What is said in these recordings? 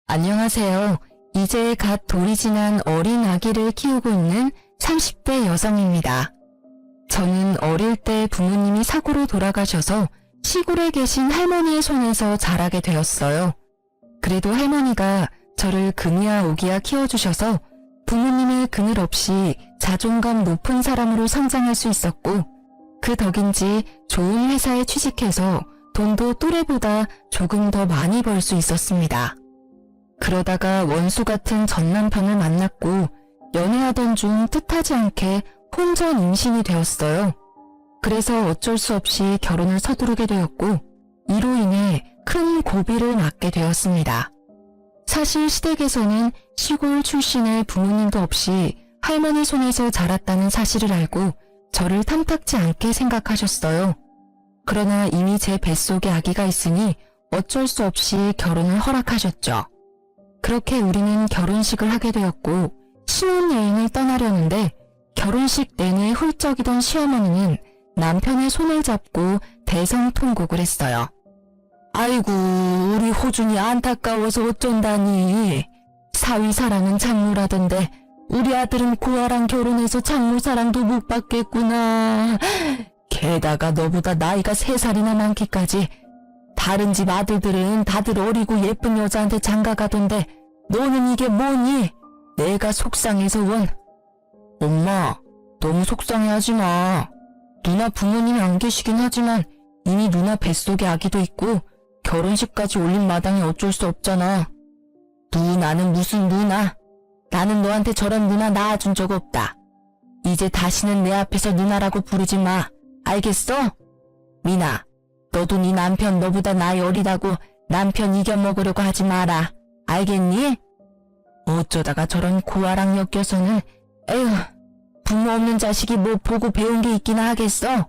안녕하세요. 이제 갓 돌이 지난 어린 아기를 키우고 있는 30대 여성입니다. 저는 어릴 때 부모님이 사고로 돌아가셔서 시골에 계신 할머니의 손에서 자라게 되었어요. 그래도 할머니가 저를 금이야 오기야 키워주셔서 부모님의 그늘 없이 자존감 높은 사람으로 성장할 수 있었고, 그 덕인지 좋은 회사에 취직해서 돈도 또래보다 조금 더 많이 벌 수 있었습니다. 그러다가 원수 같은 전 남편을 만났고 연애하던 중 뜻하지 않게 혼전 임신이 되었어요. 그래서 어쩔 수 없이 결혼을 서두르게 되었고, 이로 인해 큰 고비를 맞게 되었습니다. 사실 시댁에서는 시골 출신의 부모님도 없이 할머니 손에서 자랐다는 사실을 알고 저를 탐탁지 않게 생각하셨어요. 그러나 이미 제 뱃속에 아기가 있으니 어쩔 수 없이 결혼을 허락하셨죠. 그렇게 우리는 결혼식을 하게 되었고 신혼여행을 떠나려는데, 결혼식 내내 훌쩍이던 시어머니는 남편의 손을 잡고 대성통곡을 했어요. 아이고, 우리 호준이 안타까워서 어쩐다니. 사위사랑은 장모라던데 우리 아들은 고아랑 결혼해서 장모사랑도 못 받겠구나. 게다가 너보다 나이가 3살이나 많기까지. 다른 집 아들들은 다들 어리고 예쁜 여자한테 장가가던데 너는 이게 뭐니? 내가 속상해서 원. 엄마, 너무 속상해하지 마. 누나 부모님이 안 계시긴 하지만 이미 누나 뱃속에 아기도 있고 결혼식까지 올린 마당에 어쩔 수 없잖아. 누나는 무슨 누나? 나는 너한테 저런 누나 낳아준 적 없다. 이제 다시는 내 앞에서 누나라고 부르지 마. 알겠어? 미나, 너도 네 남편 너보다 나이 어리다고 남편 이겨먹으려고 하지 마라. 알겠니? 어쩌다가 저런 고아랑 엮여서는. 에휴, 부모 없는 자식이 뭐 보고 배운 게 있기나 하겠어?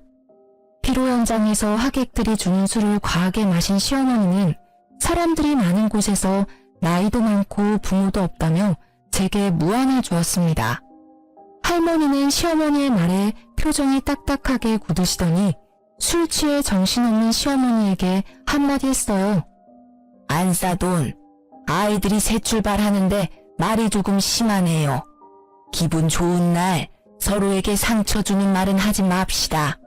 피로 현장에서 하객들이 주는 술을 과하게 마신 시어머니는 사람들이 많은 곳에서 나이도 많고 부모도 없다며 제게 무안을 주었습니다. 할머니는 시어머니의 말에 표정이 딱딱하게 굳으시더니 술 취해 정신없는 시어머니에게 한마디 했어요. 안싸돈, 아이들이 새 출발하는데 말이 조금 심하네요. 기분 좋은 날 서로에게 상처 주는 말은 하지 맙시다.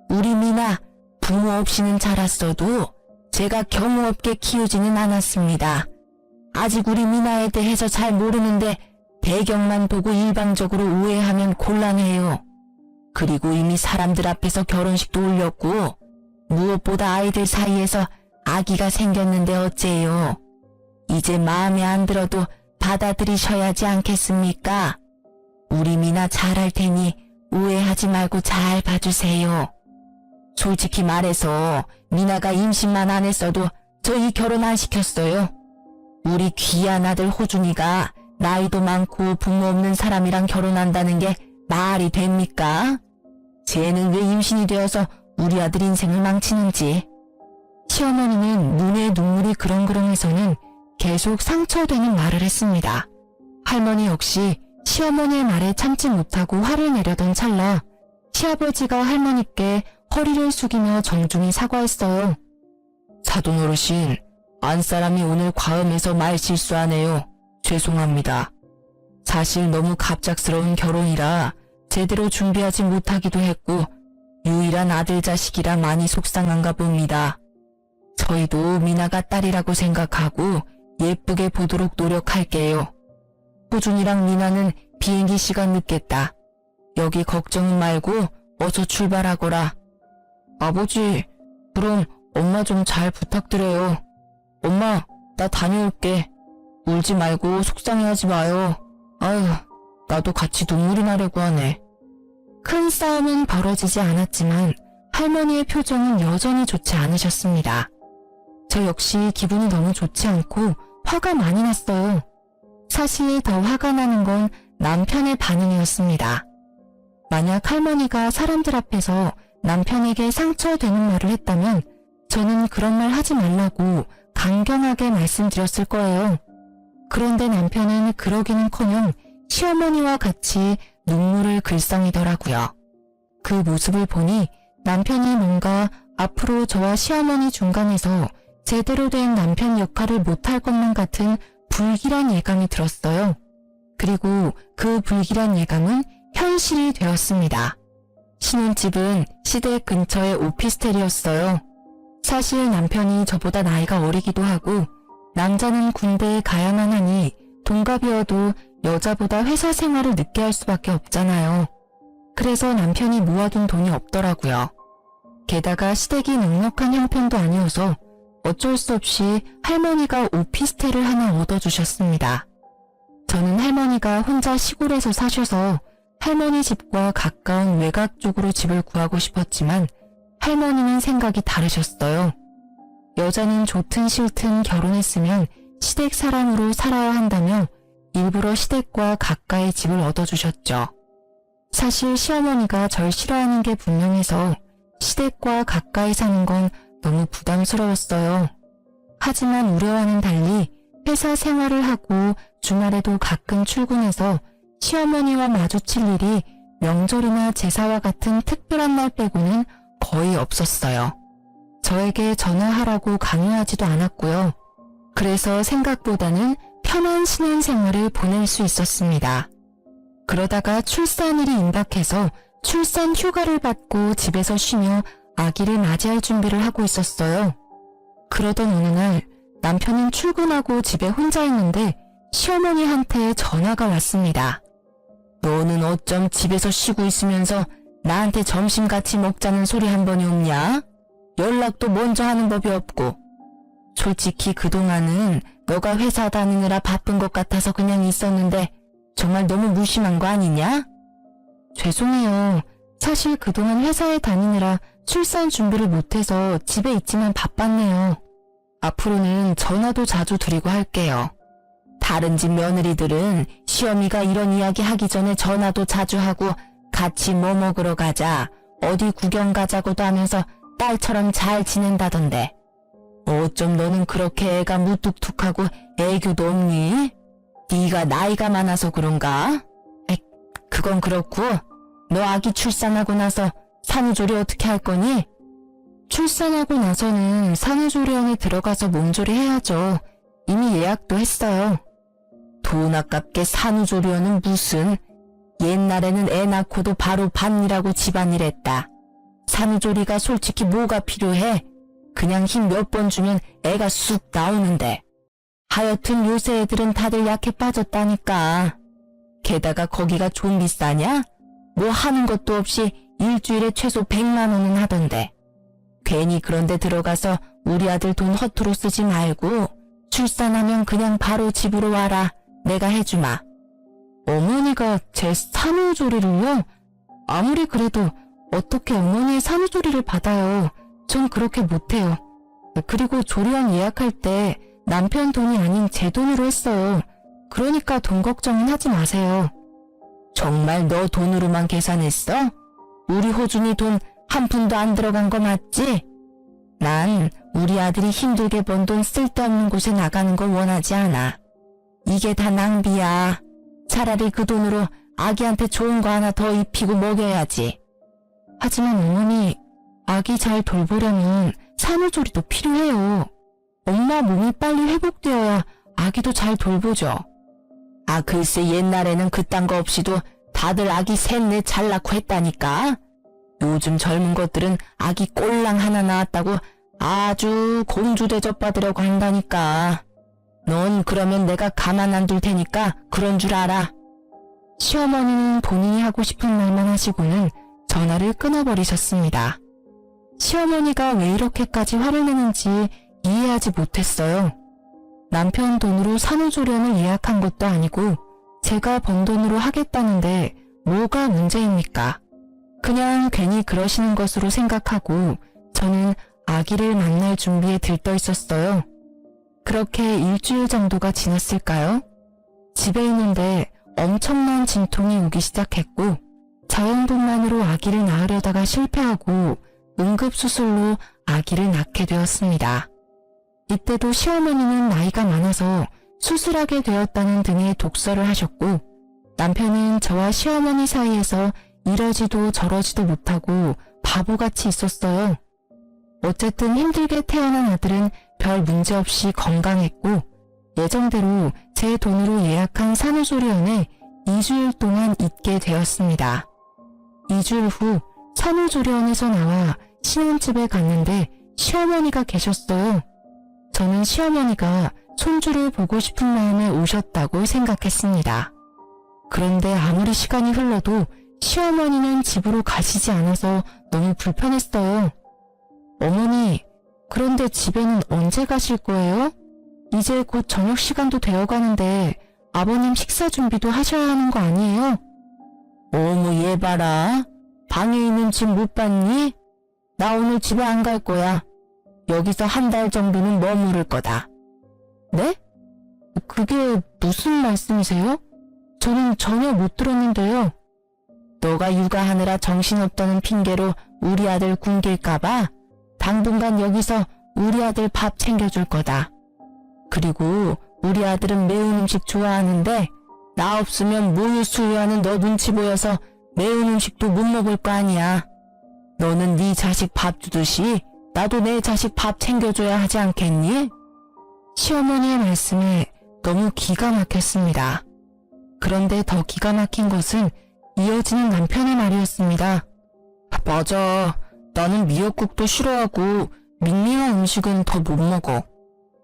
우리 미나 부모 없이는 자랐어도 제가 경우 없게 키우지는 않았습니다. 아직 우리 미나에 대해서 잘 모르는데 배경만 보고 일방적으로 오해하면 곤란해요. 그리고 이미 사람들 앞에서 결혼식도 올렸고 무엇보다 아이들 사이에서 아기가 생겼는데 어째요. 이제 마음에 안 들어도 받아들이셔야지 않겠습니까? 우리 미나 잘할 테니 오해하지 말고 잘 봐주세요. 솔직히 말해서 미나가 임신만 안 했어도 저희 결혼 안 시켰어요. 우리 귀한 아들 호준이가 나이도 많고 부모 없는 사람이랑 결혼한다는 게 말이 됩니까? 쟤는 왜 임신이 되어서 우리 아들 인생을 망치는지. 시어머니는 눈에 눈물이 그렁그렁해서는 계속 상처되는 말을 했습니다. 할머니 역시 시어머니의 말에 참지 못하고 화를 내려던 찰나 시아버지가 할머니께 허리를 숙이며 정중히 사과했어요. 사돈 어르신, 안사람이 오늘 과음해서 말 실수하네요. 죄송합니다. 사실 너무 갑작스러운 결혼이라 제대로 준비하지 못하기도 했고 유일한 아들 자식이라 많이 속상한가 봅니다. 저희도 미나가 딸이라고 생각하고 예쁘게 보도록 노력할게요. 호준이랑 미나는 비행기 시간 늦겠다. 여기 걱정 말고 어서 출발하거라. 아버지, 그럼 엄마 좀 잘 부탁드려요. 엄마, 나 다녀올게. 울지 말고 속상해하지 마요. 아휴, 나도 같이 눈물이 나려고 하네. 큰 싸움은 벌어지지 않았지만 할머니의 표정은 여전히 좋지 않으셨습니다. 저 역시 기분이 너무 좋지 않고 화가 많이 났어요. 사실 더 화가 나는 건 남편의 반응이었습니다. 만약 할머니가 사람들 앞에서 남편에게 상처되는 말을 했다면 저는 그런 말 하지 말라고 강경하게 말씀드렸을 거예요. 그런데 남편은 그러기는커녕 시어머니와 같이 눈물을 글썽이더라고요. 그 모습을 보니 남편이 뭔가 앞으로 저와 시어머니 중간에서 제대로 된 남편 역할을 못할 것만 같은 불길한 예감이 들었어요. 그리고 그 불길한 예감은 현실이 되었습니다. 신혼집은 시댁 근처의 오피스텔이었어요. 사실 남편이 저보다 나이가 어리기도 하고 남자는 군대에 가야만 하니 동갑이어도 여자보다 회사 생활을 늦게 할 수밖에 없잖아요. 그래서 남편이 모아둔 돈이 없더라고요. 게다가 시댁이 넉넉한 형편도 아니어서 어쩔 수 없이 할머니가 오피스텔을 하나 얻어주셨습니다. 저는 할머니가 혼자 시골에서 사셔서 할머니 집과 가까운 외곽 쪽으로 집을 구하고 싶었지만 할머니는 생각이 다르셨어요. 여자는 좋든 싫든 결혼했으면 시댁 사람으로 살아야 한다며 일부러 시댁과 가까이 집을 얻어주셨죠. 사실 시어머니가 절 싫어하는 게 분명해서 시댁과 가까이 사는 건 너무 부담스러웠어요. 하지만 우려와는 달리 회사 생활을 하고 주말에도 가끔 출근해서 시어머니와 마주칠 일이 명절이나 제사와 같은 특별한 날 빼고는 거의 없었어요. 저에게 전화하라고 강요하지도 않았고요. 그래서 생각보다는 편한 신혼생활을 보낼 수 있었습니다. 그러다가 출산일이 임박해서 출산 휴가를 받고 집에서 쉬며 아기를 맞이할 준비를 하고 있었어요. 그러던 어느 날 남편은 출근하고 집에 혼자 있는데 시어머니한테 전화가 왔습니다. 너는 어쩜 집에서 쉬고 있으면서 나한테 점심 같이 먹자는 소리 한 번이 없냐? 연락도 먼저 하는 법이 없고. 솔직히 그동안은 너가 회사 다니느라 바쁜 것 같아서 그냥 있었는데 정말 너무 무심한 거 아니냐? 죄송해요. 사실 그동안 회사에 다니느라 출산 준비를 못해서 집에 있지만 바빴네요. 앞으로는 전화도 자주 드리고 할게요. 다른 집 며느리들은 시어미가 이런 이야기 하기 전에 전화도 자주 하고 같이 뭐 먹으러 가자, 어디 구경 가자고도 하면서 딸처럼 잘 지낸다던데. 어쩜 너는 그렇게 애가 무뚝뚝하고 애교도 없니? 네가 나이가 많아서 그런가? 그건 그렇고 너 아기 출산하고 나서 산후조리 어떻게 할 거니? 출산하고 나서는 산후조리원에 들어가서 몸조리 해야죠. 이미 예약도 했어요. 돈 아깝게 산후조리원은 무슨. 옛날에는 애 낳고도 바로 밭일하고 집안일 했다. 산후조리가 솔직히 뭐가 필요해? 그냥 힘 몇 번 주면 애가 쑥 나오는데. 하여튼 요새 애들은 다들 약해 빠졌다니까. 게다가 거기가 좀 비싸냐? 뭐 하는 것도 없이 일주일에 최소 100만 원은 하던데. 괜히 그런데 들어가서 우리 아들 돈 허투루 쓰지 말고 출산하면 그냥 바로 집으로 와라. 내가 해주마. 어머니가 제 산후조리를요? 아무리 그래도 어떻게 어머니의 산후조리를 받아요. 전 그렇게 못해요. 그리고 조리원 예약할 때 남편 돈이 아닌 제 돈으로 했어요. 그러니까 돈 걱정은 하지 마세요. 정말 너 돈으로만 계산했어? 우리 호준이 돈 한 푼도 안 들어간 거 맞지? 난 우리 아들이 힘들게 번 돈 쓸데없는 곳에 나가는 걸 원하지 않아. 이게 다 낭비야. 차라리 그 돈으로 아기한테 좋은 거 하나 더 입히고 먹여야지. 하지만 어머니, 아기 잘 돌보려면 산후조리도 필요해요. 엄마 몸이 빨리 회복되어야 아기도 잘 돌보죠. 아, 글쎄 옛날에는 그딴 거 없이도 다들 아기 셋넷 잘 낳고 했다니까. 요즘 젊은 것들은 아기 꼴랑 하나 낳았다고 아주 공주 대접 받으려고 한다니까. 넌 그러면 내가 가만 안 둘 테니까 그런 줄 알아. 시어머니는 본인이 하고 싶은 말만 하시고는 전화를 끊어버리셨습니다. 시어머니가 왜 이렇게까지 화를 내는지 이해하지 못했어요. 남편 돈으로 산후조리원을 예약한 것도 아니고 제가 번 돈으로 하겠다는데 뭐가 문제입니까? 그냥 괜히 그러시는 것으로 생각하고 저는 아기를 만날 준비에 들떠 있었어요. 그렇게 일주일 정도가 지났을까요? 집에 있는데 엄청난 진통이 오기 시작했고 자연분만으로 아기를 낳으려다가 실패하고 응급수술로 아기를 낳게 되었습니다. 이때도 시어머니는 나이가 많아서 수술하게 되었다는 등의 독설을 하셨고 남편은 저와 시어머니 사이에서 이러지도 저러지도 못하고 바보같이 있었어요. 어쨌든 힘들게 태어난 아들은 별 문제 없이 건강했고 예정대로 제 돈으로 예약한 산후조리원에 2주일 동안 있게 되었습니다. 2주일 후 산후조리원에서 나와 신혼집에 갔는데 시어머니가 계셨어요. 저는 시어머니가 손주를 보고 싶은 마음에 오셨다고 생각했습니다. 그런데 아무리 시간이 흘러도 시어머니는 집으로 가시지 않아서 너무 불편했어요. 어머니, 그런데 집에는 언제 가실 거예요? 이제 곧 저녁 시간도 되어가는데 아버님 식사 준비도 하셔야 하는 거 아니에요? 어머, 얘 봐라. 방에 있는 집 못 봤니? 나 오늘 집에 안 갈 거야. 여기서 한 달 정도는 머무를 거다. 네? 그게 무슨 말씀이세요? 저는 전혀 못 들었는데요. 너가 육아하느라 정신없다는 핑계로 우리 아들 굶길까봐 당분간 여기서 우리 아들 밥 챙겨줄 거다. 그리고 우리 아들은 매운 음식 좋아하는데 나 없으면 모유 수유하는 너 눈치 보여서 매운 음식도 못 먹을 거 아니야. 너는 네 자식 밥 주듯이 나도 내 자식 밥 챙겨줘야 하지 않겠니? 시어머니의 말씀에 너무 기가 막혔습니다. 그런데 더 기가 막힌 것은 이어지는 남편의 말이었습니다. 맞아. 나는 미역국도 싫어하고 밍밍한 음식은 더 못 먹어.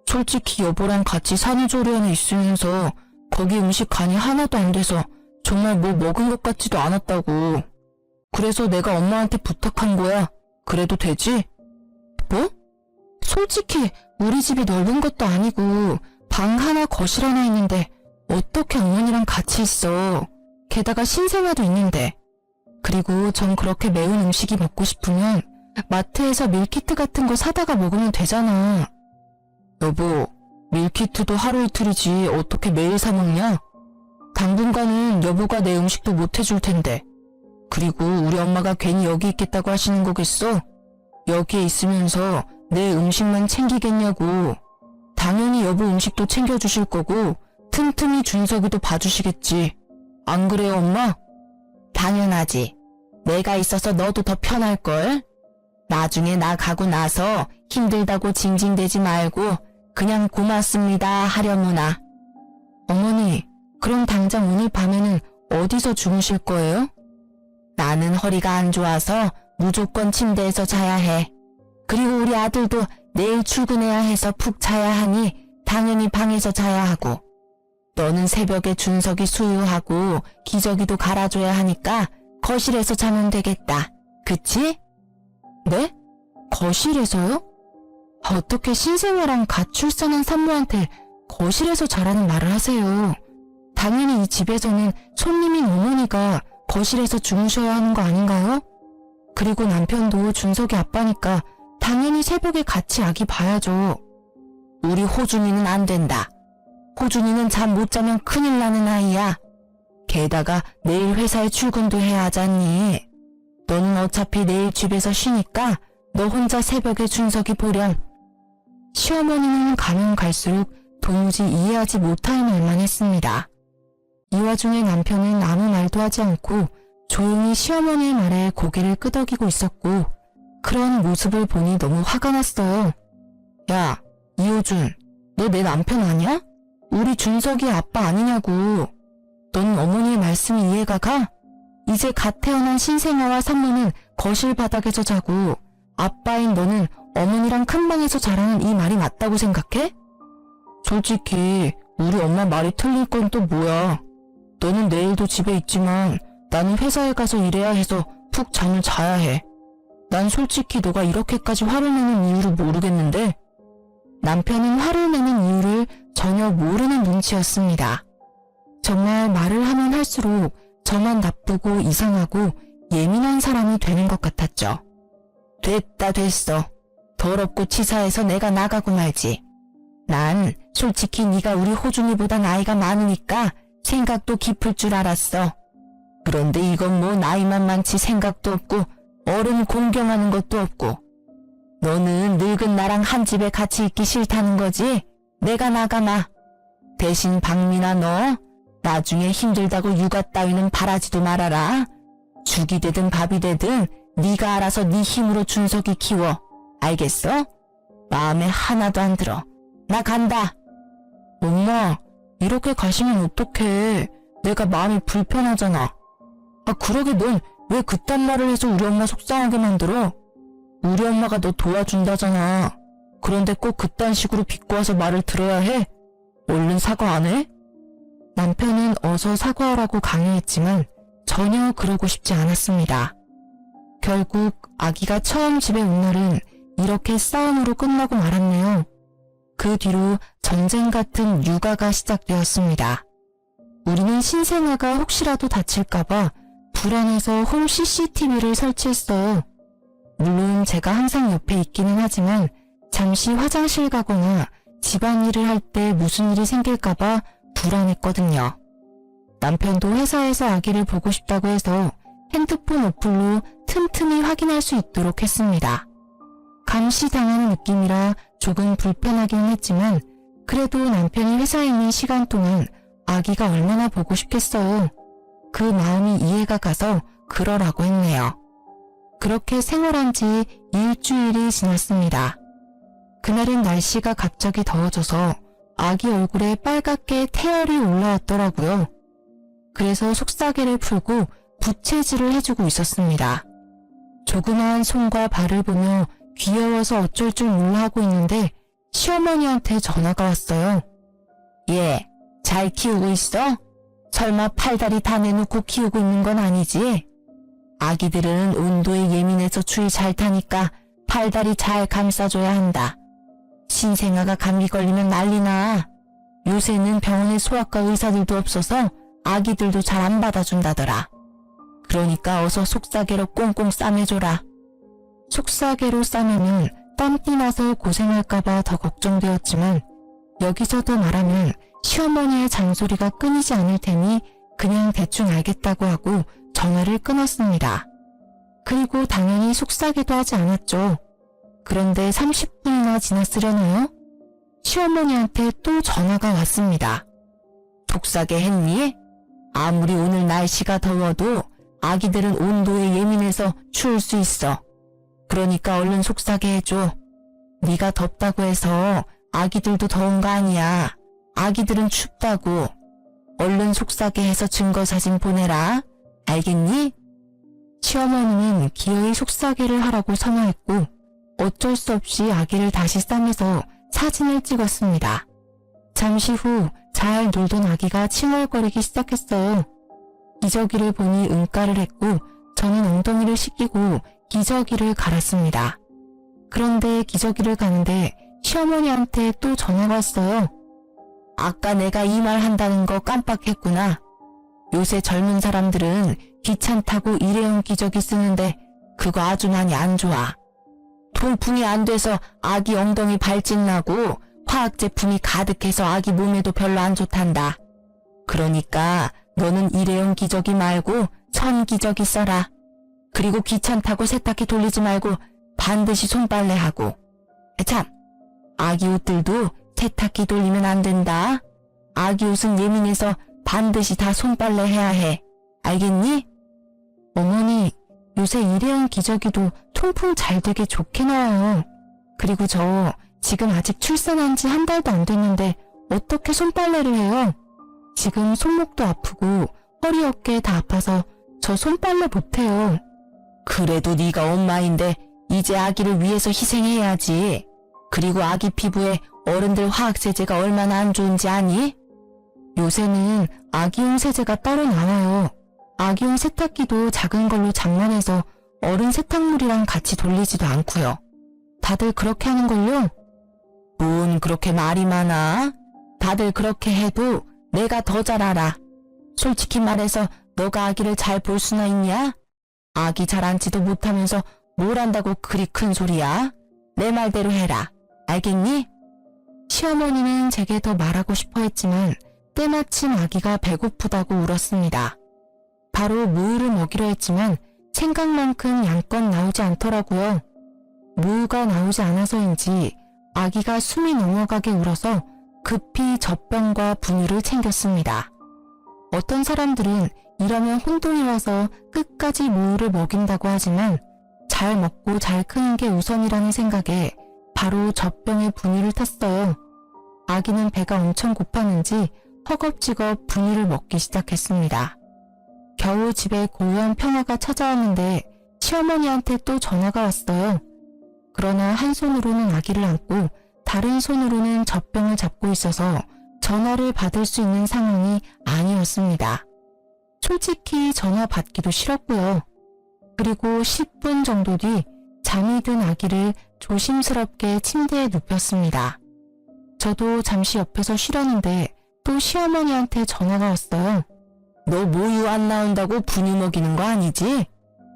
솔직히 여보랑 같이 산후조리원에 있으면서 거기 음식 간이 하나도 안 돼서 정말 뭐 먹은 것 같지도 않았다고. 그래서 내가 엄마한테 부탁한 거야. 그래도 되지? 뭐? 솔직히 우리 집이 넓은 것도 아니고 방 하나 거실 하나 있는데 어떻게 어머니랑 같이 있어. 게다가 신생아도 있는데. 그리고 전 그렇게 매운 음식이 먹고 싶으면 마트에서 밀키트 같은 거 사다가 먹으면 되잖아. 여보, 밀키트도 하루 이틀이지 어떻게 매일 사 먹냐? 당분간은 여보가 내 음식도 못 해줄 텐데. 그리고 우리 엄마가 괜히 여기 있겠다고 하시는 거겠어? 여기에 있으면서 내 음식만 챙기겠냐고. 당연히 여보 음식도 챙겨주실 거고 틈틈이 준석이도 봐주시겠지. 안 그래요, 엄마? 당연하지. 내가 있어서 너도 더 편할걸? 나중에 나 가고 나서 힘들다고 징징대지 말고 그냥 고맙습니다 하려무나. 어머니, 그럼 당장 오늘 밤에는 어디서 주무실 거예요? 나는 허리가 안 좋아서 무조건 침대에서 자야 해. 그리고 우리 아들도 내일 출근해야 해서 푹 자야 하니 당연히 방에서 자야 하고. 너는 새벽에 준석이 수유하고 기저귀도 갈아줘야 하니까 거실에서 자면 되겠다. 그치? 네? 거실에서요? 어떻게 신생아랑 갓 출산한 산모한테 거실에서 자라는 말을 하세요. 당연히 이 집에서는 손님인 어머니가 거실에서 주무셔야 하는 거 아닌가요? 그리고 남편도 준석이 아빠니까 당연히 새벽에 같이 아기 봐야죠. 우리 호준이는 안 된다. 호준이는 잠 못 자면 큰일 나는 아이야. 게다가 내일 회사에 출근도 해야 하잖니. 너는 어차피 내일 집에서 쉬니까 너 혼자 새벽에 준석이 보렴. 시어머니는 가면 갈수록 도무지 이해하지 못할 말만 했습니다. 이 와중에 남편은 아무 말도 하지 않고 조용히 시어머니의 말에 고개를 끄덕이고 있었고 그런 모습을 보니 너무 화가 났어요. 야, 이호준, 너 내 남편 아니야? 우리 준석이 아빠 아니냐고. 넌 어머니의 말씀이 이해가 가? 이제 갓 태어난 신생아와 산모는 거실 바닥에서 자고 아빠인 너는 어머니랑 큰 방에서 자라는 이 말이 맞다고 생각해? 솔직히 우리 엄마 말이 틀린 건 또 뭐야. 너는 내일도 집에 있지만 나는 회사에 가서 일해야 해서 푹 잠을 자야 해. 난 솔직히 너가 이렇게까지 화를 내는 이유를 모르겠는데 남편은 화를 내는 이유를 전혀 모르는 눈치였습니다. 정말 말을 하면 할수록 저만 나쁘고 이상하고 예민한 사람이 되는 것 같았죠. 됐다 됐어. 더럽고 치사해서 내가 나가고 말지. 난 솔직히 네가 우리 호준이보다 나이가 많으니까 생각도 깊을 줄 알았어. 그런데 이건 뭐 나이만 많지 생각도 없고 어른 공경하는 것도 없고 너는 늙은 나랑 한 집에 같이 있기 싫다는 거지? 내가 나가마. 대신 박민아 너 나중에 힘들다고 육아 따위는 바라지도 말아라. 죽이 되든 밥이 되든 네가 알아서 네 힘으로 준석이 키워. 알겠어? 마음에 하나도 안 들어. 나 간다. 엄마, 이렇게 가시면 어떡해. 내가 마음이 불편하잖아. 아, 그러게 넌 왜 그딴 말을 해서 우리 엄마 속상하게 만들어? 우리 엄마가 너 도와준다잖아. 그런데 꼭 그딴 식으로 비꼬아서 말을 들어야 해? 얼른 사과 안 해? 남편은 어서 사과하라고 강요했지만 전혀 그러고 싶지 않았습니다. 결국 아기가 처음 집에 온 날은 이렇게 싸움으로 끝나고 말았네요. 그 뒤로 전쟁 같은 육아가 시작되었습니다. 우리는 신생아가 혹시라도 다칠까봐 불안해서 홈 CCTV를 설치했어요. 물론 제가 항상 옆에 있기는 하지만 잠시 화장실 가거나 집안일을 할 때 무슨 일이 생길까봐 불안했거든요. 남편도 회사에서 아기를 보고 싶다고 해서 핸드폰 어플로 틈틈이 확인할 수 있도록 했습니다. 감시당하는 느낌이라 조금 불편하긴 했지만 그래도 남편이 회사에 있는 시간 동안 아기가 얼마나 보고 싶겠어요. 그 마음이 이해가 가서 그러라고 했네요. 그렇게 생활한 지 일주일이 지났습니다. 그날은 날씨가 갑자기 더워져서 아기 얼굴에 빨갛게 태열이 올라왔더라고요. 그래서 속사계를 풀고 부채질을 해주고 있었습니다. 조그마한 손과 발을 보며 귀여워서 어쩔 줄 몰라 하고 있는데 시어머니한테 전화가 왔어요. 얘, 잘 키우고 있어? 설마 팔다리 다 내놓고 키우고 있는 건 아니지? 아기들은 온도에 예민해서 추위 잘 타니까 팔다리 잘 감싸줘야 한다. 신생아가 감기 걸리면 난리나. 요새는 병원에 소아과 의사들도 없어서 아기들도 잘 안 받아준다더라. 그러니까 어서 속사계로 꽁꽁 싸매줘라. 속사계로 싸매면 땀띠 나서 고생할까봐 더 걱정되었지만 여기서 더 말하면 시어머니의 잔소리가 끊이지 않을 테니 그냥 대충 알겠다고 하고 전화를 끊었습니다. 그리고 당연히 속사계도 하지 않았죠. 그런데 30분이나 지났으려나요? 시어머니한테 또 전화가 왔습니다. 속사계 했니? 아무리 오늘 날씨가 더워도 아기들은 온도에 예민해서 추울 수 있어. 그러니까 얼른 속사계 해줘. 네가 덥다고 해서 아기들도 더운 거 아니야. 아기들은 춥다고. 얼른 속사계 해서 증거 사진 보내라. 알겠니? 시어머니는 기어이 속사계를 하라고 선호했고 어쩔 수 없이 아기를 다시 싸매서 사진을 찍었습니다. 잠시 후 잘 놀던 아기가 칭얼거리기 시작했어요. 기저귀를 보니 응가를 했고 저는 엉덩이를 씻기고 기저귀를 갈았습니다. 그런데 기저귀를 가는데 시어머니한테 또 전화가 왔어요. 아까 내가 이 말 한다는 거 깜빡했구나. 요새 젊은 사람들은 귀찮다고 일회용 기저귀 쓰는데 그거 아주 많이 안 좋아. 통풍이 안 돼서 아기 엉덩이 발진 나고 화학 제품이 가득해서 아기 몸에도 별로 안 좋단다. 그러니까 너는 일회용 기저귀 말고 천 기저귀 써라. 그리고 귀찮다고 세탁기 돌리지 말고 반드시 손빨래하고. 참, 아기 옷들도 세탁기 돌리면 안 된다. 아기 옷은 예민해서 반드시 다 손빨래 해야 해. 알겠니? 어머니, 요새 일회용 기저귀도 통풍 잘 되게 좋게 나와요. 그리고 저 지금 아직 출산한 지 한 달도 안 됐는데 어떻게 손빨래를 해요? 지금 손목도 아프고 허리 어깨 다 아파서 저 손빨래 못해요. 그래도 네가 엄마인데 이제 아기를 위해서 희생해야지. 그리고 아기 피부에 어른들 화학세제가 얼마나 안 좋은지 아니? 요새는 아기용 세제가 따로 나와요. 아기용 세탁기도 작은 걸로 장만해서 어른 세탁물이랑 같이 돌리지도 않고요. 다들 그렇게 하는걸요? 뭔 그렇게 말이 많아? 다들 그렇게 해도 내가 더 잘 알아. 솔직히 말해서 너가 아기를 잘 볼 수나 있냐? 아기 잘 앉지도 못하면서 뭘 한다고 그리 큰 소리야? 내 말대로 해라. 알겠니? 시어머니는 제게 더 말하고 싶어 했지만 때마침 아기가 배고프다고 울었습니다. 바로 무유를 먹이려 했지만 생각만큼 양껏 나오지 않더라고요. 무유가 나오지 않아서인지 아기가 숨이 넘어가게 울어서 급히 젖병과 분유를 챙겼습니다. 어떤 사람들은 이러면 혼돈이 와서 끝까지 무유를 먹인다고 하지만 잘 먹고 잘 크는 게 우선이라는 생각에 바로 젖병에 분유를 탔어요. 아기는 배가 엄청 고팠는지 허겁지겁 분유를 먹기 시작했습니다. 겨우 집에 고요한 평화가 찾아왔는데 시어머니한테 또 전화가 왔어요. 그러나 한 손으로는 아기를 안고 다른 손으로는 젖병을 잡고 있어서 전화를 받을 수 있는 상황이 아니었습니다. 솔직히 전화 받기도 싫었고요. 그리고 10분 정도 뒤 잠이 든 아기를 조심스럽게 침대에 눕혔습니다. 저도 잠시 옆에서 쉬려는데 또 시어머니한테 전화가 왔어요. 너 모유 안 나온다고 분유 먹이는 거 아니지?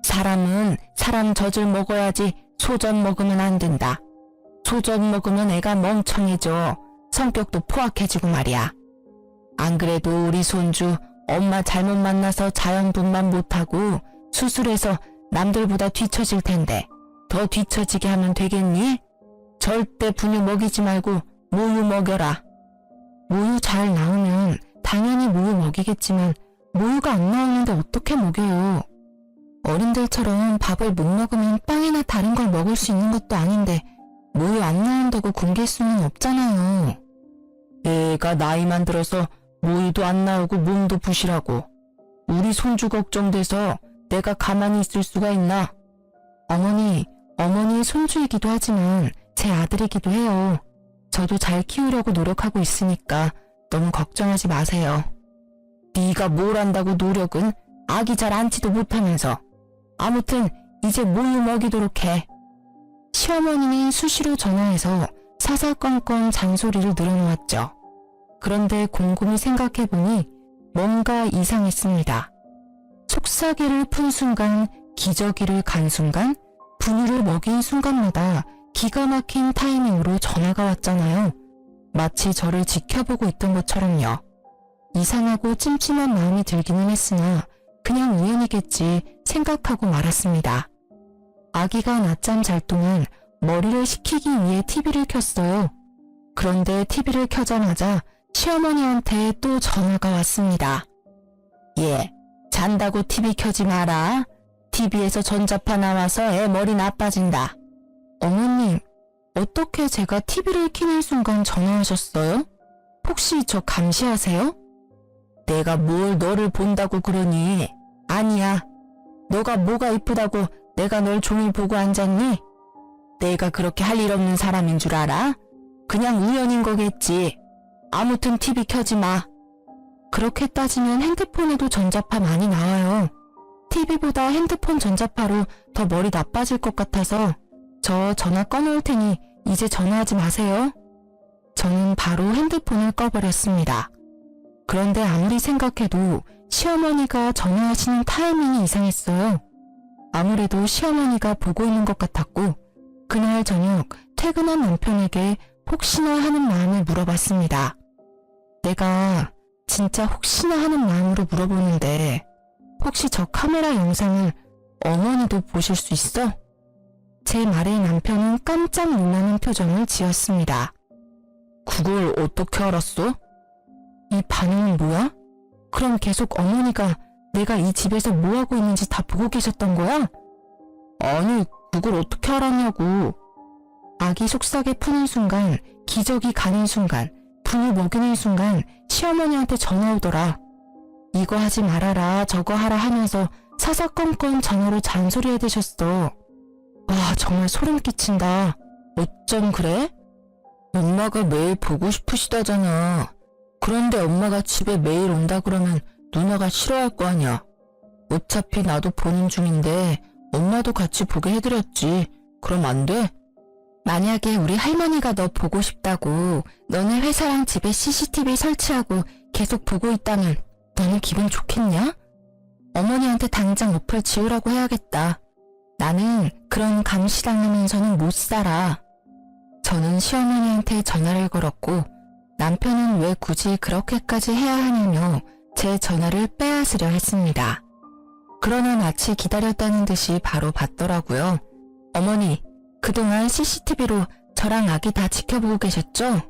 사람은 사람 젖을 먹어야지 소젖 먹으면 안 된다. 소젖 먹으면 애가 멍청해져. 성격도 포악해지고 말이야. 안 그래도 우리 손주 엄마 잘못 만나서 자연분만 못하고 수술해서 남들보다 뒤처질 텐데 더 뒤처지게 하면 되겠니? 절대 분유 먹이지 말고 모유 먹여라. 모유 잘 나오면 당연히 모유 먹이겠지만 모유가 안 나오는데 어떻게 먹여요? 어른들처럼 밥을 못 먹으면 빵이나 다른 걸 먹을 수 있는 것도 아닌데 모유 안 나온다고 굶길 수는 없잖아요. 애가 나이만 들어서 모유도 안 나오고 몸도 부실하고 우리 손주 걱정돼서 내가 가만히 있을 수가 있나? 어머니의 손주이기도 하지만 제 아들이기도 해요. 저도 잘 키우려고 노력하고 있으니까 너무 걱정하지 마세요. 네가 뭘 안다고 노력은 아기 잘 안지도 못하면서. 아무튼 이제 모유 먹이도록 해. 시어머니는 수시로 전화해서 사사건건 잔소리를 늘어놓았죠. 그런데 곰곰이 생각해보니 뭔가 이상했습니다. 속삭이를 푼 순간, 기저귀를 간 순간, 분유를 먹인 순간마다 기가 막힌 타이밍으로 전화가 왔잖아요. 마치 저를 지켜보고 있던 것처럼요. 이상하고 찜찜한 마음이 들기는 했으나 그냥 우연이겠지 생각하고 말았습니다. 아기가 낮잠 잘 동안 머리를 식히기 위해 TV를 켰어요. 그런데 TV를 켜자마자 시어머니한테 또 전화가 왔습니다. 예, 잔다고 TV 켜지 마라. TV에서 전자파 나와서 애 머리 나빠진다. 어머님, 어떻게 제가 TV를 켜는 순간 전화하셨어요? 혹시 저 감시하세요? 내가 뭘 너를 본다고 그러니? 아니야. 너가 뭐가 이쁘다고 내가 널 종일 보고 앉았니? 내가 그렇게 할 일 없는 사람인 줄 알아? 그냥 우연인 거겠지. 아무튼 TV 켜지 마. 그렇게 따지면 핸드폰에도 전자파 많이 나와요. TV보다 핸드폰 전자파로 더 머리 나빠질 것 같아서 저 전화 꺼놓을 테니 이제 전화하지 마세요. 저는 바로 핸드폰을 꺼버렸습니다. 그런데 아무리 생각해도 시어머니가 전화하시는 타이밍이 이상했어요. 아무래도 시어머니가 보고 있는 것 같았고 그날 저녁 퇴근한 남편에게 혹시나 하는 마음을 물어봤습니다. 내가 진짜 혹시나 하는 마음으로 물어보는데 혹시 저 카메라 영상을 어머니도 보실 수 있어? 제 말에 남편은 깜짝 놀라는 표정을 지었습니다. 그걸 어떻게 알았어? 이 반응은 뭐야? 그럼 계속 어머니가 내가 이 집에서 뭐하고 있는지 다 보고 계셨던 거야? 아니, 그걸 어떻게 알았냐고. 아기 속삭에 푸는 순간, 기저귀 가는 순간, 분유 먹이는 순간 시어머니한테 전화 오더라. 이거 하지 말아라, 저거 하라 하면서 사사건건 전화로 잔소리해 대셨어. 와, 정말 소름 끼친다. 어쩜 그래? 엄마가 매일 보고 싶으시다잖아. 그런데 엄마가 집에 매일 온다 그러면 누나가 싫어할 거 아니야. 어차피 나도 보는 중인데 엄마도 같이 보게 해드렸지. 그럼 안 돼? 만약에 우리 할머니가 너 보고 싶다고 너네 회사랑 집에 CCTV 설치하고 계속 보고 있다면 너는 기분 좋겠냐? 어머니한테 당장 어플 지우라고 해야겠다. 나는 그런 감시당하면서는 못 살아. 저는 시어머니한테 전화를 걸었고 남편은 왜 굳이 그렇게까지 해야 하냐며 제 전화를 빼앗으려 했습니다. 그러나 마치 기다렸다는 듯이 바로 받더라고요. 어머니, 그동안 CCTV로 저랑 아기 다 지켜보고 계셨죠?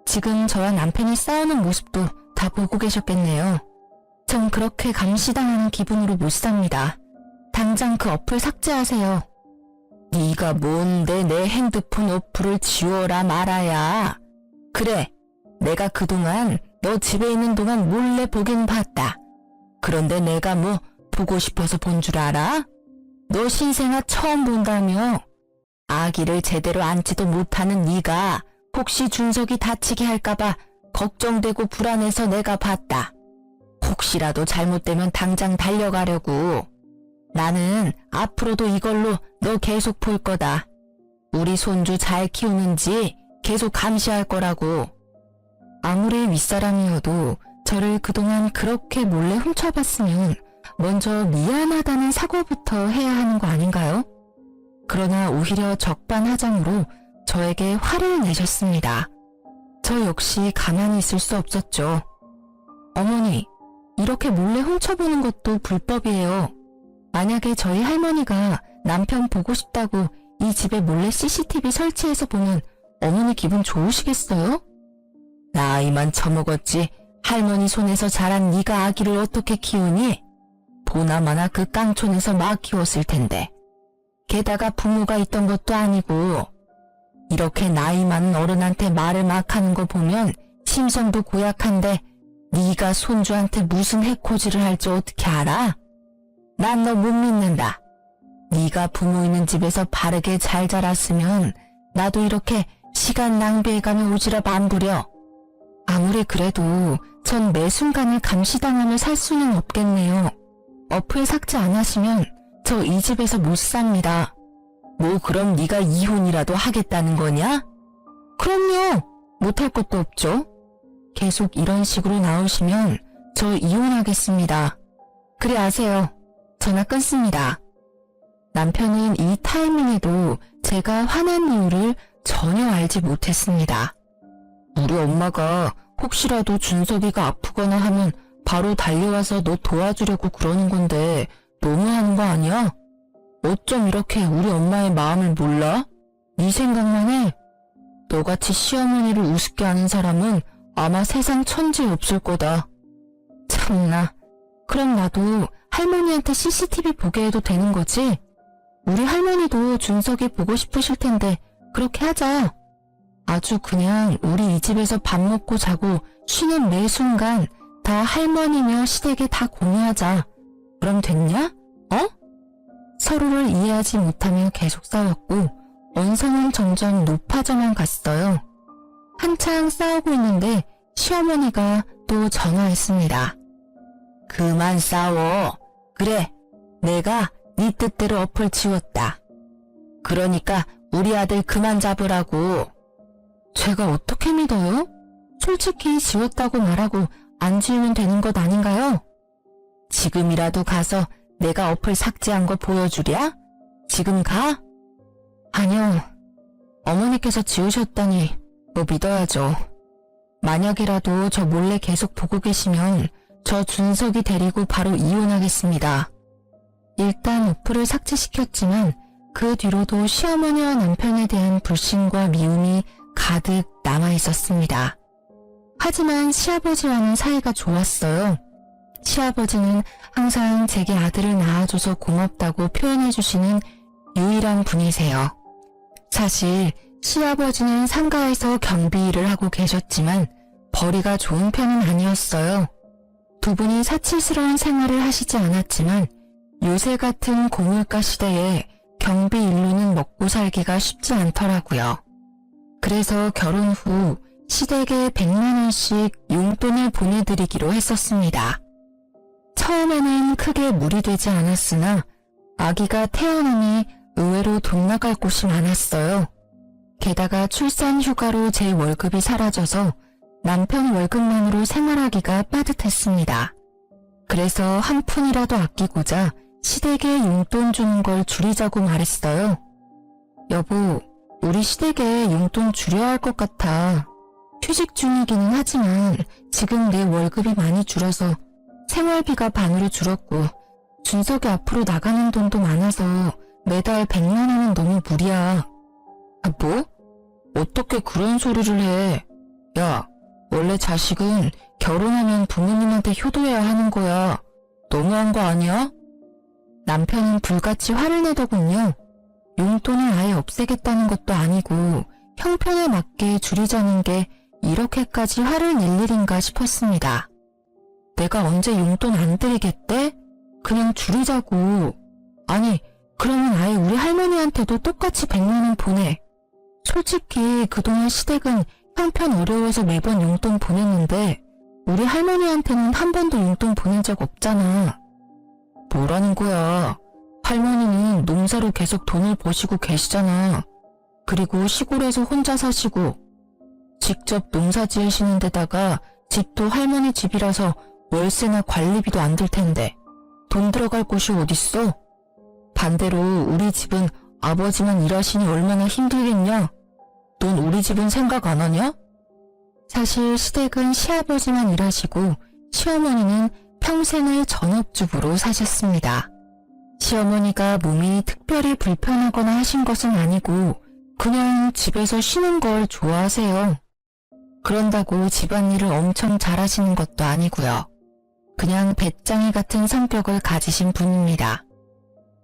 지금 저와 남편이 싸우는 모습도 다 보고 계셨겠네요. 전 그렇게 감시당하는 기분으로 못 삽니다. 당장 그 어플 삭제하세요. 네가 뭔데 내 핸드폰 어플을 지워라 말아야. 그래, 내가 그동안 너 집에 있는 동안 몰래 보긴 봤다. 그런데 내가 뭐 보고 싶어서 본 줄 알아? 너 신생아 처음 본다며? 아기를 제대로 안지도 못하는 네가 혹시 준석이 다치게 할까봐 걱정되고 불안해서 내가 봤다. 혹시라도 잘못되면 당장 달려가려고. 나는 앞으로도 이걸로 너 계속 볼 거다. 우리 손주 잘 키우는지 계속 감시할 거라고. 아무리 윗사람이어도 저를 그동안 그렇게 몰래 훔쳐봤으면 먼저 미안하다는 사과부터 해야 하는 거 아닌가요? 그러나 오히려 적반하장으로 저에게 화를 내셨습니다. 저 역시 가만히 있을 수 없었죠. 어머니, 이렇게 몰래 훔쳐보는 것도 불법이에요. 만약에 저희 할머니가 남편 보고 싶다고 이 집에 몰래 CCTV 설치해서 보면 어머니 기분 좋으시겠어요? 나이만 처먹었지 할머니 손에서 자란 네가 아기를 어떻게 키우니? 보나마나 그 깡촌에서 막 키웠을 텐데. 게다가 부모가 있던 것도 아니고. 이렇게 나이 많은 어른한테 말을 막 하는 거 보면 심성도 고약한데 네가 손주한테 무슨 해코지를 할지 어떻게 알아? 난 너 못 믿는다. 네가 부모 있는 집에서 바르게 잘 자랐으면 나도 이렇게 시간 낭비해가며 오지랖 안 부려. 아무리 그래도 전 매 순간을 감시당하며 살 수는 없겠네요. 어플 삭제 안 하시면 저 이 집에서 못 삽니다. 뭐 그럼 네가 이혼이라도 하겠다는 거냐? 그럼요. 못할 것도 없죠. 계속 이런 식으로 나오시면 저 이혼하겠습니다. 그래 아세요. 전화 끊습니다. 남편은 이 타이밍에도 제가 화난 이유를 전혀 알지 못했습니다. 우리 엄마가 혹시라도 준석이가 아프거나 하면 바로 달려와서 너 도와주려고 그러는 건데 너무하는 거 아니야? 어쩜 이렇게 우리 엄마의 마음을 몰라? 네 생각만 해. 너같이 시어머니를 우습게 하는 사람은 아마 세상 천지에 없을 거다. 참나. 그럼 나도 할머니한테 CCTV 보게 해도 되는 거지? 우리 할머니도 준석이 보고 싶으실 텐데 그렇게 하자. 아주 그냥 우리 이 집에서 밥 먹고 자고 쉬는 매 순간 다 할머니며 시댁에 다 공유하자. 그럼 됐냐? 어? 서로를 이해하지 못하며 계속 싸웠고 언성은 점점 높아져만 갔어요. 한창 싸우고 있는데 시어머니가 또 전화했습니다. 그만 싸워. 그래, 내가 네 뜻대로 어플 지웠다. 그러니까 우리 아들 그만 잡으라고. 제가 어떻게 믿어요? 솔직히 지웠다고 말하고 안 지우면 되는 것 아닌가요? 지금이라도 가서 내가 어플 삭제한 거 보여주랴? 지금 가? 아니요. 어머니께서 지우셨다니 뭐 믿어야죠. 만약이라도 저 몰래 계속 보고 계시면 저 준석이 데리고 바로 이혼하겠습니다. 일단 어플을 삭제시켰지만 그 뒤로도 시어머니와 남편에 대한 불신과 미움이 가득 남아있었습니다. 하지만 시아버지와는 사이가 좋았어요. 시아버지는 항상 제게 아들을 낳아줘서 고맙다고 표현해주시는 유일한 분이세요. 사실 시아버지는 상가에서 경비 일을 하고 계셨지만 벌이가 좋은 편은 아니었어요. 두 분이 사치스러운 생활을 하시지 않았지만 요새 같은 고물가 시대에 경비 일로는 먹고 살기가 쉽지 않더라고요. 그래서 결혼 후 시댁에 100만 원씩 용돈을 보내드리기로 했었습니다. 처음에는 크게 무리되지 않았으나 아기가 태어나니 의외로 돈 나갈 곳이 많았어요. 게다가 출산 휴가로 제 월급이 사라져서 남편 월급만으로 생활하기가 빠듯했습니다. 그래서 한 푼이라도 아끼고자 시댁에 용돈 주는 걸 줄이자고 말했어요. 여보, 우리 시댁에 용돈 줄여야 할 것 같아. 휴직 중이기는 하지만 지금 내 월급이 많이 줄어서 생활비가 반으로 줄었고 준석이 앞으로 나가는 돈도 많아서 매달 100만 원은 너무 무리야. 아, 뭐? 어떻게 그런 소리를 해? 야, 원래 자식은 결혼하면 부모님한테 효도해야 하는 거야. 너무한 거 아니야? 남편은 불같이 화를 내더군요. 용돈을 아예 없애겠다는 것도 아니고 형편에 맞게 줄이자는 게 이렇게까지 화를 낼 일인가 싶었습니다. 내가 언제 용돈 안 드리겠대? 그냥 줄이자고. 아니, 그러면 아예 우리 할머니한테도 똑같이 100만 원 보내. 솔직히 그동안 시댁은 형편 어려워서 매번 용돈 보냈는데 우리 할머니한테는 한 번도 용돈 보낸 적 없잖아. 뭐라는 거야. 할머니는 농사로 계속 돈을 버시고 계시잖아. 그리고 시골에서 혼자 사시고 직접 농사 지으시는 데다가 집도 할머니 집이라서 월세나 관리비도 안 들 텐데 돈 들어갈 곳이 어딨어? 반대로 우리 집은 아버지만 일하시니 얼마나 힘들겠냐? 넌 우리 집은 생각 안 하냐? 사실 시댁은 시아버지만 일하시고 시어머니는 평생을 전업주부로 사셨습니다. 시어머니가 몸이 특별히 불편하거나 하신 것은 아니고 그냥 집에서 쉬는 걸 좋아하세요. 그런다고 집안일을 엄청 잘하시는 것도 아니고요. 그냥 배짱이 같은 성격을 가지신 분입니다.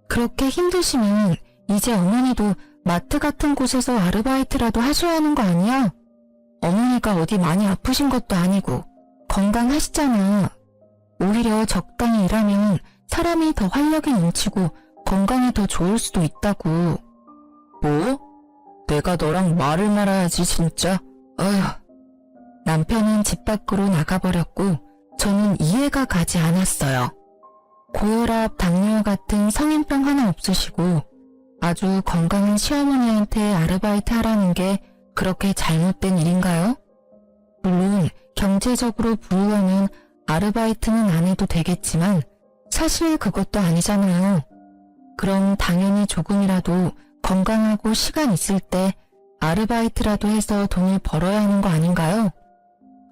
그렇게 힘드시면 이제 어머니도 마트 같은 곳에서 아르바이트라도 하셔야 하는 거 아니야? 어머니가 어디 많이 아프신 것도 아니고 건강하시잖아. 오히려 적당히 일하면 사람이 더 활력이 넘치고 건강이 더 좋을 수도 있다고. 뭐? 내가 너랑 말을 말아야지 진짜. 어휴. 남편은 집 밖으로 나가버렸고 저는 이해가 가지 않았어요. 고혈압, 당뇨 같은 성인병 하나 없으시고 아주 건강한 시어머니한테 아르바이트 하라는 게 그렇게 잘못된 일인가요? 물론 경제적으로 부유하면 아르바이트는 안 해도 되겠지만 사실 그것도 아니잖아요. 그럼 당연히 조금이라도 건강하고 시간 있을 때 아르바이트라도 해서 돈을 벌어야 하는 거 아닌가요?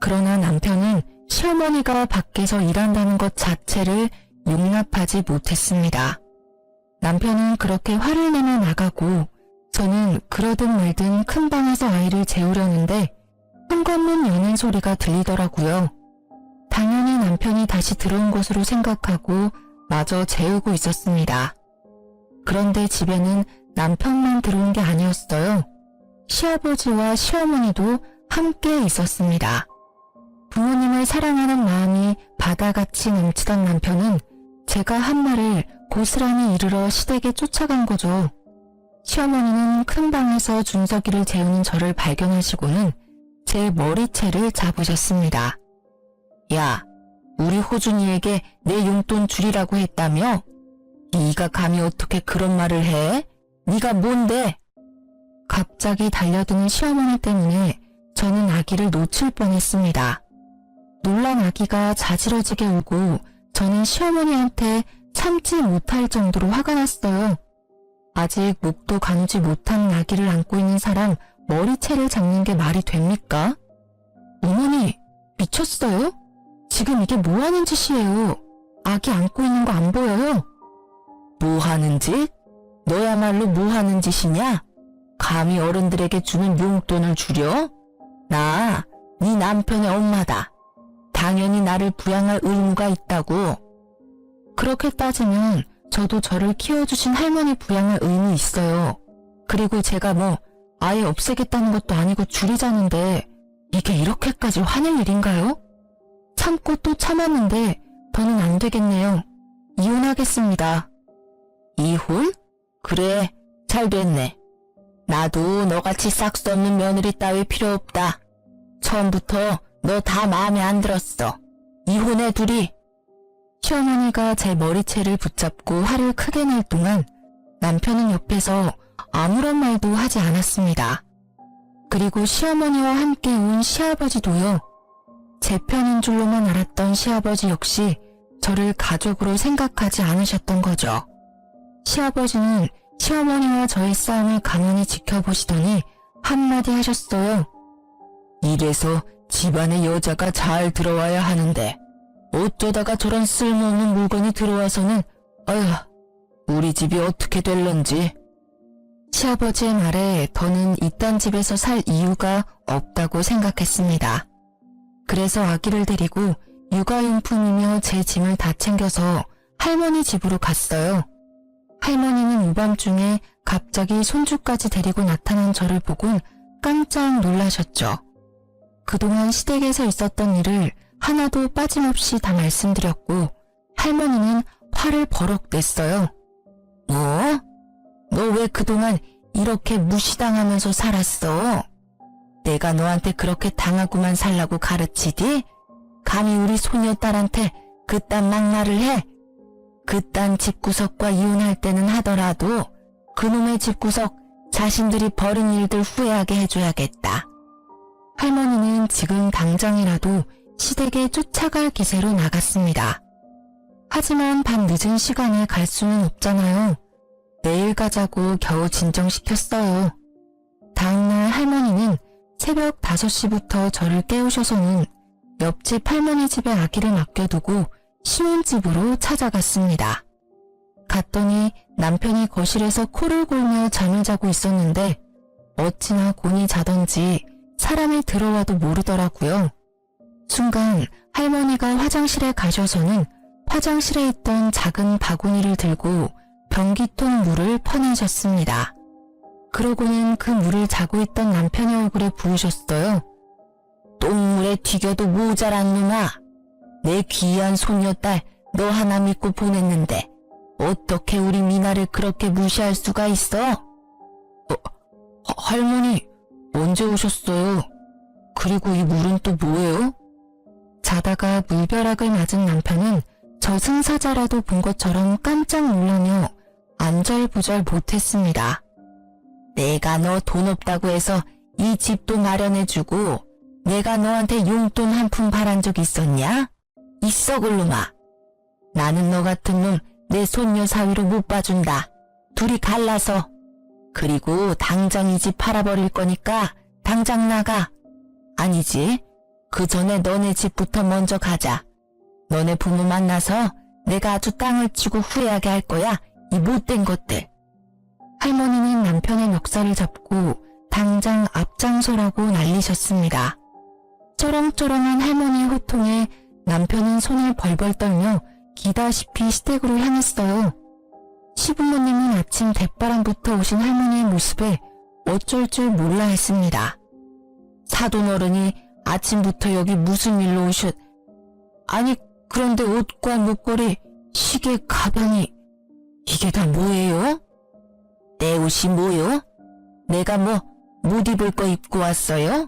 그러나 남편은 시어머니가 밖에서 일한다는 것 자체를 용납하지 못했습니다. 남편은 그렇게 화를 내며 나가고 저는 그러든 말든 큰 방에서 아이를 재우려는데 현관문 여는 소리가 들리더라고요. 당연히 남편이 다시 들어온 것으로 생각하고 마저 재우고 있었습니다. 그런데 집에는 남편만 들어온 게 아니었어요. 시아버지와 시어머니도 함께 있었습니다. 부모님을 사랑하는 마음이 바다같이 넘치던 남편은 제가 한 말을 고스란히 이르러 시댁에 쫓아간 거죠. 시어머니는 큰 방에서 준석이를 재우는 저를 발견하시고는 제 머리채를 잡으셨습니다. 야, 우리 호준이에게 내 용돈 줄이라고 했다며? 네가 감히 어떻게 그런 말을 해? 네가 뭔데? 갑자기 달려드는 시어머니 때문에 저는 아기를 놓칠 뻔했습니다. 놀란 아기가 자지러지게 울고 저는 시어머니한테 참지 못할 정도로 화가 났어요. 아직 목도 가누지 못한 아기를 안고 있는 사람 머리채를 잡는 게 말이 됩니까? 어머니, 미쳤어요? 지금 이게 뭐 하는 짓이에요? 아기 안고 있는 거 안 보여요? 뭐 하는 짓? 너야말로 뭐 하는 짓이냐? 감히 어른들에게 주는 용돈을 줄여? 나, 네 남편의 엄마다. 당연히 나를 부양할 의무가 있다고. 그렇게 따지면 저도 저를 키워주신 할머니 부양할 의무 있어요. 그리고 제가 뭐 아예 없애겠다는 것도 아니고 줄이자는데 이게 이렇게까지 화낼 일인가요? 참고 또 참았는데 더는 안 되겠네요. 이혼하겠습니다. 이혼? 그래, 잘 됐네. 나도 너같이 싹수 없는 며느리 따위 필요 없다. 처음부터 너 다 마음에 안 들었어. 이혼해 둘이. 시어머니가 제 머리채를 붙잡고 화를 크게 낼 동안 남편은 옆에서 아무런 말도 하지 않았습니다. 그리고 시어머니와 함께 온 시아버지도요. 제 편인 줄로만 알았던 시아버지 역시 저를 가족으로 생각하지 않으셨던 거죠. 시아버지는 시어머니와 저의 싸움을 가만히 지켜보시더니 한마디 하셨어요. 이래서 집안에 여자가 잘 들어와야 하는데 어쩌다가 저런 쓸모없는 물건이 들어와서는 어휴, 우리 집이 어떻게 될런지. 시아버지의 말에 더는 이딴 집에서 살 이유가 없다고 생각했습니다. 그래서 아기를 데리고 육아용품이며 제 짐을 다 챙겨서 할머니 집으로 갔어요. 할머니는 오밤중에 갑자기 손주까지 데리고 나타난 저를 보곤 깜짝 놀라셨죠. 그동안 시댁에서 있었던 일을 하나도 빠짐없이 다 말씀드렸고 할머니는 화를 버럭 냈어요. 뭐? 너 왜 그동안 이렇게 무시당하면서 살았어? 내가 너한테 그렇게 당하고만 살라고 가르치디? 감히 우리 소녀딸한테 그딴 막말을 해? 그딴 집구석과 이혼할 때는 하더라도 그놈의 집구석 자신들이 벌인 일들 후회하게 해줘야겠다. 할머니는 지금 당장이라도 시댁에 쫓아갈 기세로 나갔습니다. 하지만 밤 늦은 시간에 갈 수는 없잖아요. 내일 가자고 겨우 진정시켰어요. 다음날 할머니는 새벽 5시부터 저를 깨우셔서는 옆집 할머니 집에 아기를 맡겨두고 신혼집으로 찾아갔습니다. 갔더니 남편이 거실에서 코를 골며 잠을 자고 있었는데 어찌나 곤히 자던지 사람이 들어와도 모르더라고요. 순간 할머니가 화장실에 가셔서는 화장실에 있던 작은 바구니를 들고 변기통 물을 퍼내셨습니다. 그러고는 그 물을 자고 있던 남편의 얼굴에 부으셨어요. 똥물에 튀겨도 모자란 놈아. 내 귀한 손녀딸 너 하나 믿고 보냈는데 어떻게 우리 미나를 그렇게 무시할 수가 있어? 할머니 언제 오셨어요? 그리고 이 물은 또 뭐예요? 자다가 물벼락을 맞은 남편은 저승사자라도 본 것처럼 깜짝 놀라며 안절부절 못했습니다. 내가 너 돈 없다고 해서 이 집도 마련해주고 내가 너한테 용돈 한 푼 바란 적 있었냐? 있어 글놈아. 나는 너 같은 놈 내 손녀 사위로 못 봐준다. 둘이 갈라서. 그리고 당장 이 집 팔아버릴 거니까 당장 나가. 아니지. 그 전에 너네 집부터 먼저 가자. 너네 부모 만나서 내가 아주 땅을 치고 후회하게 할 거야. 이 못된 것들. 할머니는 남편의 멱살을 잡고 당장 앞장서라고 난리셨습니다. 쩌렁쩌렁한 할머니의 호통에 남편은 손을 벌벌 떨며 기다시피 시댁으로 향했어요. 시부모님은 아침 대바람부터 오신 할머니의 모습에 어쩔 줄 몰라 했습니다. 사돈어른이 아침부터 여기 무슨 일로 오셨... 아니 그런데 옷과 목걸이, 시계, 가방이 이게 다 뭐예요? 내 옷이 뭐요? 내가 뭐 못 입을 거 입고 왔어요?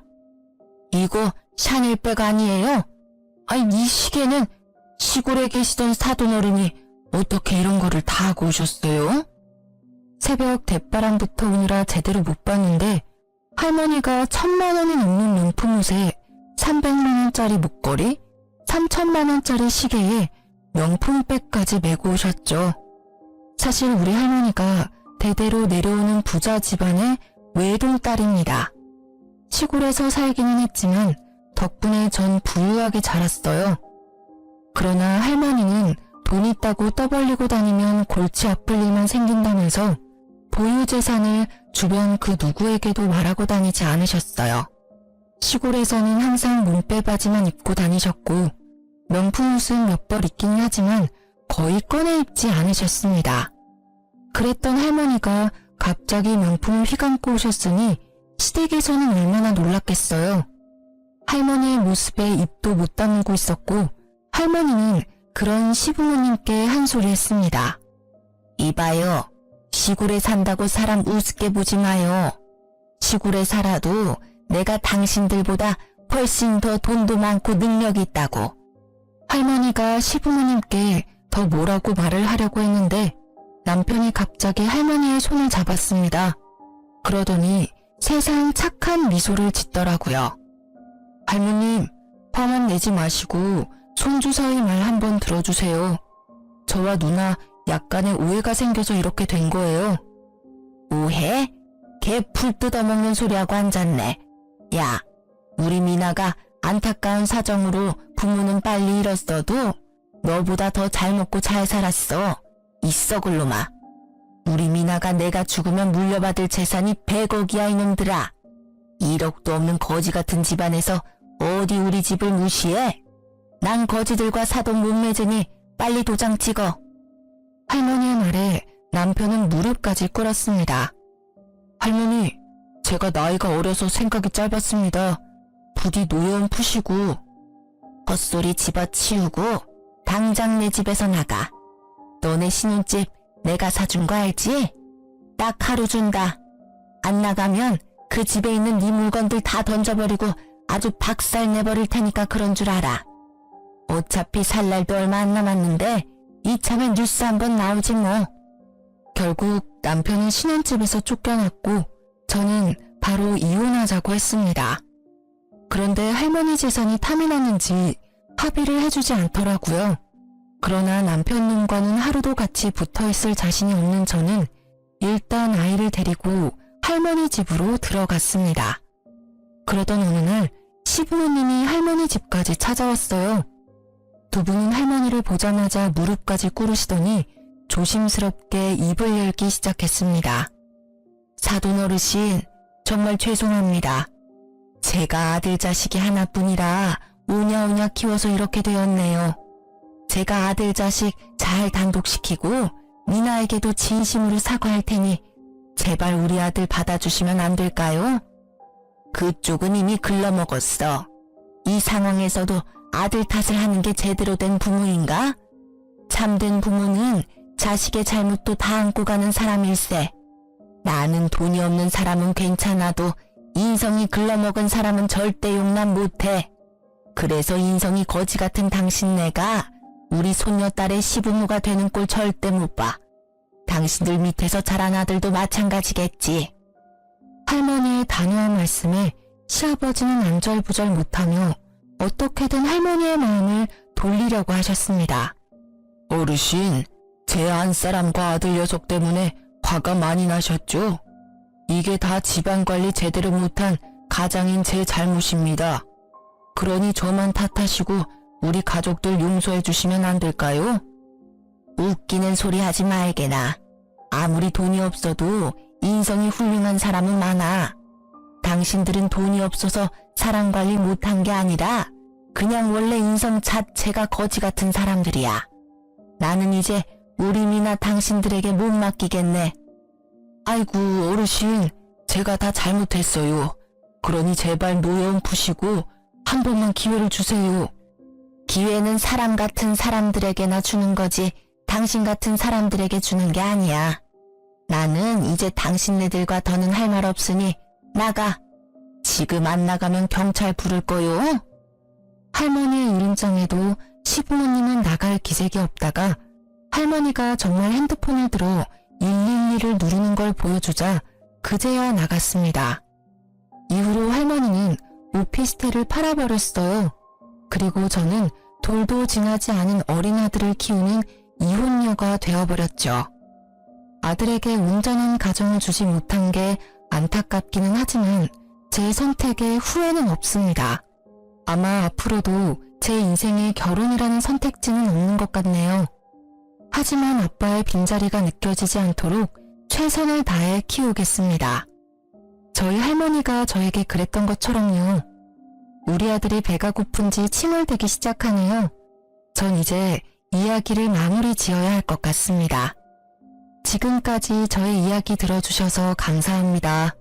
이거 샤넬백 아니에요? 아니 이 시계는 시골에 계시던 사돈어른이 어떻게 이런 거를 다 하고 오셨어요? 새벽 대바람부터 오느라 제대로 못 봤는데 할머니가 1,000만 원이 넘는 명품 옷에 300만 원짜리 목걸이, 3,000만 원짜리 시계에 명품백까지 메고 오셨죠. 사실 우리 할머니가 대대로 내려오는 부자 집안의 외동딸입니다. 시골에서 살기는 했지만 덕분에 전 부유하게 자랐어요. 그러나 할머니는 돈 있다고 떠벌리고 다니면 골치 아플 일만 생긴다면서 보유재산을 주변 그 누구에게도 말하고 다니지 않으셨어요. 시골에서는 항상 몸빼바지만 입고 다니셨고 명품 옷은 몇 벌 있긴 하지만 거의 꺼내 입지 않으셨습니다. 그랬던 할머니가 갑자기 명품을 휘감고 오셨으니 시댁에서는 얼마나 놀랐겠어요. 할머니의 모습에 입도 못 다물고 있었고 할머니는 그런 시부모님께 한 소리 했습니다. 이봐요. 시골에 산다고 사람 우습게 보지 마요. 시골에 살아도 내가 당신들보다 훨씬 더 돈도 많고 능력이 있다고. 할머니가 시부모님께 더 뭐라고 말을 하려고 했는데 남편이 갑자기 할머니의 손을 잡았습니다. 그러더니 세상 착한 미소를 짓더라고요. 할머님, 화만 내지 마시고 손주 사위 말 한번 들어주세요. 저와 누나 약간의 오해가 생겨서 이렇게 된 거예요. 오해? 개 풀 뜯어먹는 소리하고 앉았네. 야, 우리 미나가 안타까운 사정으로 부모는 빨리 잃었어도 너보다 더 잘 먹고 잘 살았어. 있어 글놈아. 우리 미나가 내가 죽으면 물려받을 재산이 100억이야 이놈들아. 1억도 없는 거지 같은 집안에서 어디 우리 집을 무시해? 난 거지들과 사돈 못 맺으니 빨리 도장 찍어. 할머니의 말에 남편은 무릎까지 꿇었습니다. 할머니, 제가 나이가 어려서 생각이 짧았습니다. 부디 노여움 푸시고 헛소리 집어치우고 당장 내 집에서 나가. 너네 신혼집 내가 사준 거 알지? 딱 하루 준다. 안 나가면 그 집에 있는 네 물건들 다 던져버리고 아주 박살 내버릴 테니까 그런 줄 알아. 어차피 살 날도 얼마 안 남았는데 이참에 뉴스 한번 나오지 뭐. 결국 남편은 신혼집에서 쫓겨났고 저는 바로 이혼하자고 했습니다. 그런데 할머니 재산이 탐이 났는지 합의를 해주지 않더라고요. 그러나 남편 놈과는 하루도 같이 붙어있을 자신이 없는 저는 일단 아이를 데리고 할머니 집으로 들어갔습니다. 그러던 어느 날 시부모님이 할머니 집까지 찾아왔어요. 두 분은 할머니를 보자마자 무릎까지 꿇으시더니 조심스럽게 입을 열기 시작했습니다. 사돈 어르신, 정말 죄송합니다. 제가 아들 자식이 하나뿐이라 오냐오냐 키워서 이렇게 되었네요. 제가 아들 자식 잘 단독시키고 미나에게도 진심으로 사과할 테니 제발 우리 아들 받아주시면 안 될까요? 그쪽은 이미 글러먹었어. 이 상황에서도 아들 탓을 하는 게 제대로 된 부모인가? 참된 부모는 자식의 잘못도 다 안고 가는 사람일세. 나는 돈이 없는 사람은 괜찮아도 인성이 글러먹은 사람은 절대 용납 못해. 그래서 인성이 거지 같은 당신네가 우리 손녀딸의 시부모가 되는 꼴 절대 못 봐. 당신들 밑에서 자란 아들도 마찬가지겠지. 할머니의 단호한 말씀에 시아버지는 안절부절 못하며 어떻게든 할머니의 마음을 돌리려고 하셨습니다. 어르신, 제 안사람과 아들 녀석 때문에 화가 많이 나셨죠? 이게 다 집안관리 제대로 못한 가장인 제 잘못입니다. 그러니 저만 탓하시고 우리 가족들 용서해 주시면 안 될까요? 웃기는 소리 하지 말게나. 아무리 돈이 없어도 인성이 훌륭한 사람은 많아. 당신들은 돈이 없어서 사람 관리 못한 게 아니라 그냥 원래 인성 자체가 거지 같은 사람들이야. 나는 이제 우리 미나 당신들에게 못 맡기겠네. 아이고 어르신, 제가 다 잘못했어요. 그러니 제발 노여움 푸시고 한 번만 기회를 주세요. 기회는 사람 같은 사람들에게나 주는 거지 당신 같은 사람들에게 주는 게 아니야. 나는 이제 당신네들과 더는 할 말 없으니 나가. 지금 안 나가면 경찰 부를 거요. 할머니의 이름장에도 시부모님은 나갈 기색이 없다가 할머니가 정말 핸드폰을 들어 112를 누르는 걸 보여주자 그제야 나갔습니다. 이후로 할머니는 오피스텔을 팔아버렸어요. 그리고 저는 돌도 지나지 않은 어린 아들을 키우는 이혼녀가 되어버렸죠. 아들에게 온전한 가정을 주지 못한 게 안타깝기는 하지만 제 선택에 후회는 없습니다. 아마 앞으로도 제 인생에 결혼이라는 선택지는 없는 것 같네요. 하지만 아빠의 빈자리가 느껴지지 않도록 최선을 다해 키우겠습니다. 저희 할머니가 저에게 그랬던 것처럼요. 우리 아들이 배가 고픈지 칭얼대기 시작하네요. 전 이제 이야기를 마무리 지어야 할 것 같습니다. 지금까지 저의 이야기 들어주셔서 감사합니다.